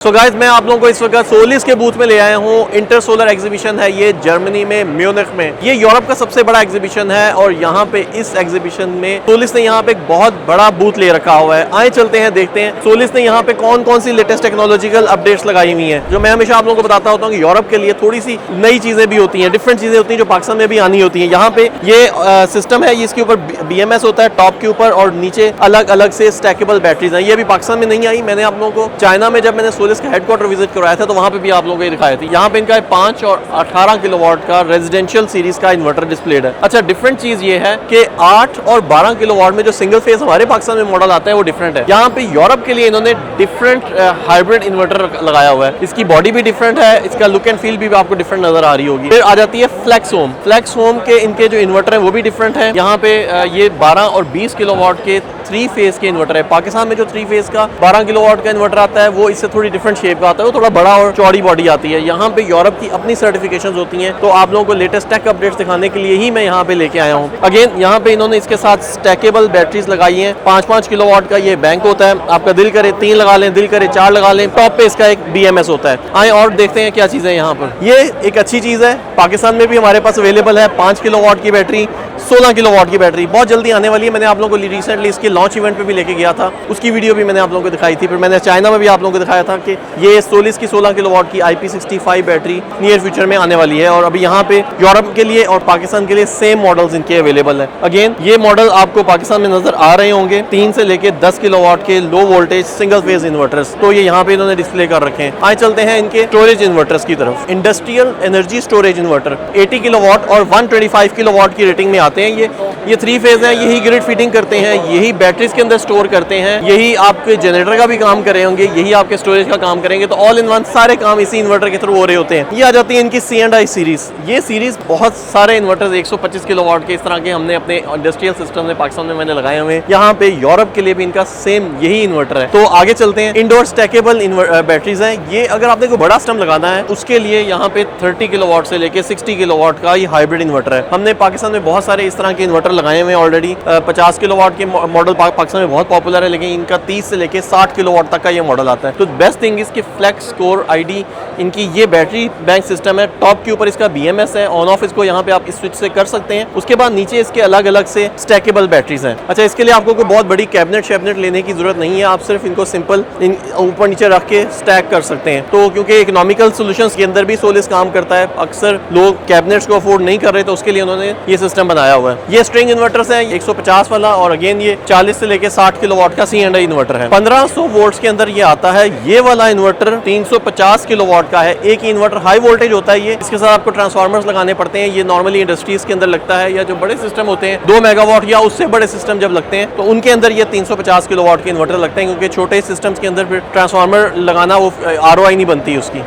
So guys मैं आप लोगों को इस वक्त सोलिस के बूथ में ले आया हूँ। इंटर सोलर एग्जीबिशन है ये जर्मनी में, म्यूनिख में। ये यूरोप का सबसे बड़ा एग्जीबिशन है और यहाँ पे इस एग्जीबिशन में सोलिस ने यहाँ पे एक बहुत बड़ा बूथ ले रखा हुआ है। आए चलते हैं, देखते हैं सोलिस ने यहाँ पे कौन कौन सी लेटेस्ट टेक्नोलॉजिकल अपडेट्स लगाई हुई है। जो मैं हमेशा आप लोगों को बताता होता हूँ कि यूरोप के लिए थोड़ी सी नई चीजें भी होती है, डिफरेंट चीजें होती है जो पाकिस्तान में भी आनी होती है। यहाँ पे ये सिस्टम है, इसके ऊपर BMS होता है टॉप के ऊपर और नीचे अलग अलग से स्टैकेबल बैटरीज है। ये भी पाकिस्तान में नहीं आई। मैंने आप लोगों को चाइना में जब मैंने सोलिस का हेडक्वार्टर विजिट करवाया था तो वहां पे भी आप लोगों को दिखाई थी। यहाँ पे इनका 5 और 18 किलोवाट का रेजिडेंशियल सीरीज का इन्वर्टर डिस्प्लेड है। अच्छा, डिफरेंट चीज ये है कि 8 और 12 किलोवाट में जो सिंगल फेज हमारे पाकिस्तान में मॉडल आता है वो डिफरेंट है। यहाँ पे यूरोप के लिए इन्होंने डिफरेंट हाइब्रिड इन्वर्टर लगाया हुआ है। इसकी बॉडी भी डिफरेंट है, इसका लुक एंड फील भी आपको डिफरेंट नजर आ रही होगी। फिर आ जाती है फ्लेक्स होम। फ्लेक्स होम के इनके जो इन्वर्टर है वो भी डिफरेंट है। यहाँ पे ये 12 और 20 किलोवाट के 3 फेज के इन्वर्टर है। पाकिस्तान में जो 3 फेज का 12 किलोवाट का इन्वर्टर आता है वो इससे थोड़ी डिफरेंट शेप का आता है, वो थोड़ा बड़ा और चौड़ी बॉडी आती है। यहाँ पे यूरोप की अपनी सर्टिफिकेशंस होती हैं, तो आप लोगों को लेटेस्ट टेक अपडेट्स दिखाने के लिए ही मैं यहाँ पे लेके आया हूँ। अगेन यहाँ पे इन्होंने इसके साथ स्टैकेबल बैटरीज लगाई हैं। 5-5 किलोवाट का ये बैंक होता है। आपका दिल करे 3 लगा लें, दिल करे 4 लगा लें। टॉप पे इसका एक BMS होता है। आए और देखते हैं क्या चीजें यहाँ पर। ये एक अच्छी चीज है, पाकिस्तान में भी हमारे पास अवेलेबल है। 5 किलोवाट की बैटरी, 16 किलोवाट की बैटरी बहुत जल्दी आने वाली है। मैंने आप लोगों को रिसेंटली इसके लॉन्च इवेंट पे भी लेके गया था, उसकी वीडियो भी मैंने आप लोगों को दिखाई थी। फिर मैंने चाइना में भी आप लोगों को दिखाया था कि ये सोलिस की 16 किलोवाट की IP65 बैटरी नियर फ्यूचर में आने वाली है। और अभी यहाँ पे यूरोप के लिए और पाकिस्तान के लिए सेम मॉडल्स इनके अवेलेबल है। अगेन ये मॉडल आपको पाकिस्तान में नजर आ रहे होंगे, 3 से लेके 10 किलोवाट के low voltage single phase inverters. तो ये यहाँ पे इन्होंने डिस्प्ले कर रखे हैं। आए चलते हैं इनके स्टोरेज इन्वर्टर्स की तरफ। Industrial energy storage inverter 80 kilowatt और 125 किलोवाट की रेटिंग में आते हैं। ये 3 फेज है, यही ग्रिड फीडिंग करते हैं, यही बैटरीज के अंदर स्टोर करते हैं, यही आपके जनरेटर का भी काम कर रहे होंगे, यही आपके स्टोरेज का काम करेंगे। तो ऑल इन वन सारे काम इसी इन्वर्टर के थ्रू हो रहे होते हैं। ये आ जाती है इनकी C&I सीरीज। ये सीरीज बहुत सारे इन्वर्टर्स 125 किलोवाट के इस तरह के हमने अपने इंडस्ट्रियल सिस्टम में पाकिस्तान में मैंने लगाए हुए हैं। यहाँ पे यूरोप के लिए भी इनका सेम यही इन्वर्टर है। तो आगे चलते हैं। इंडोर स्टैकेबल बैटरीज है ये। अगर आपने कोई बड़ा सिस्टम लगाना है उसके लिए यहाँ पे 30 किलोवाट से लेके 60 किलोवाट का ये हाइब्रिड इन्वर्टर है। हमने पाकिस्तान में बहुत सारे इस तरह के इन्वर्टर लगाए हुए हैं ऑलरेडी। 50 किलोवाट के मॉडल पाकिस्तान में बहुत पॉपुलर है, लेकिन इनका 30 से लेके 60 किलोवाट तक का ये मॉडल आता है। तो बेस्ट थिंग इसकी फ्लेक्स कोर ID इनकी ये बैटरी बैंक सिस्टम है। टॉप के ऊपर इसका BMS है। ऑन ऑफ इसको यहाँ पे आप इस स्विच से कर सकते हैं। उसके बाद नीचे इसके अलग अलग से स्टैकेबल बैटरीज हैं। अच्छा, इसके लिए आपको कोई बहुत बड़ी कैबिनेट लेने की जरूरत नहीं है। आप सिर्फ इनको सिंपल ऊपर नीचे रख के स्टैक कर सकते हैं। तो क्योंकि इकोनॉमिकल सॉल्यूशंस के अंदर भी सोलिस काम करता है, अक्सर लोग कैबिनेट्स को अफोर्ड नहीं कर रहे, तो उसके लिए उन्होंने ये सिस्टम बनाया हुआ है। ये स्ट्रिंग इन्वर्टर्स है 150 वाला, और अगेन ये 40 से लेके 60 किलोवाट का C&I इन्वर्टर है। 1500 वोल्ट्स के अंदर ये आता है। ये वाला इन्वर्टर 350 किलोवाट का है। एक ही इन्वर्टर हाई वोल्टेज होता है ये। इसके साथ आपको ट्रांसफार्मर्स लगाने पड़ते हैं। ये नॉर्मली इंडस्ट्रीज के अंदर लगता है, या जो बड़े सिस्टम होते हैं 2 मेगावाट या उससे बड़े सिस्टम जब लगते हैं तो उनके अंदर ये 350 किलोवाट के इन्वर्टर लगते हैं, क्योंकि छोटे सिस्टम्स के अंदर फिर ट्रांसफार्मर लगाना वो ROI नहीं बनती उसकी।